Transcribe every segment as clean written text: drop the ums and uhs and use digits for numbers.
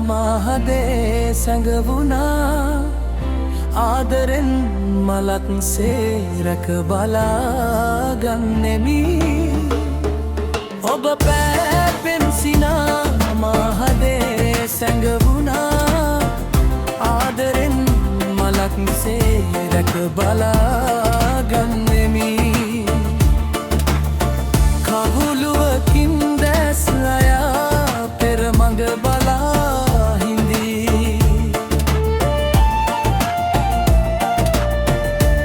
මාහදේ සැඟවුණා ආදරෙන් මලක් සේරක බලාගන්නෙමි ඔබ පැපෙම්සිනා මාහදේ සැඟවුණා ආදරෙන් මලක් සේරක බලාගන්නෙමි කහුළුවකින් දැස් අයා පෙර මඟ බලා හිඳී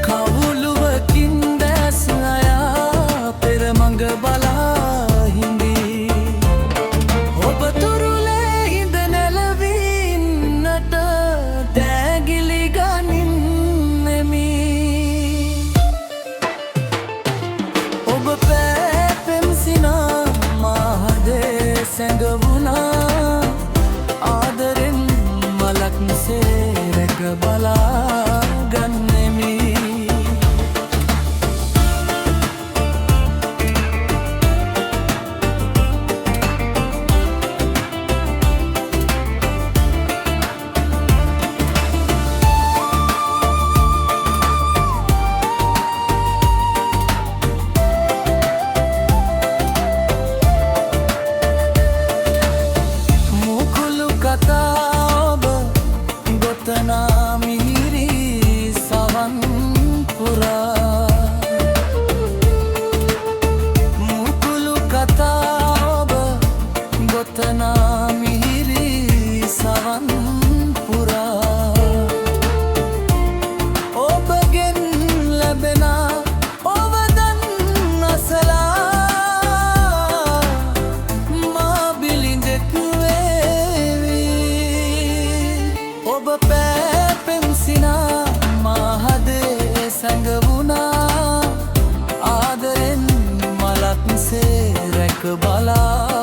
කහුළුවකින් දැස් අයා පෙර මඟ බලා හිඳී ඔබ තුරුලේ හිඳ නැලවින්නට දෑගිලි ගනින්නෙමි ඔබ පැපෙම්සිනා මාහදේ සැඟවුණා ආදරෙන් මලක් සේරක බලාගන්නෙමි ගොතනා මිහිරි සවන් පුරා මුකුළු කතා ඔබ ගොතනා මිහිරි සවන් පුරා ඔබගෙන් ලැබෙන ඔවදන් අසලා මා බිලිඳෙක් වේවි ඔබ පැපෙම්සිනා මාහදේ සැඟවුණා ආදරෙන් මලක් සේරක බලා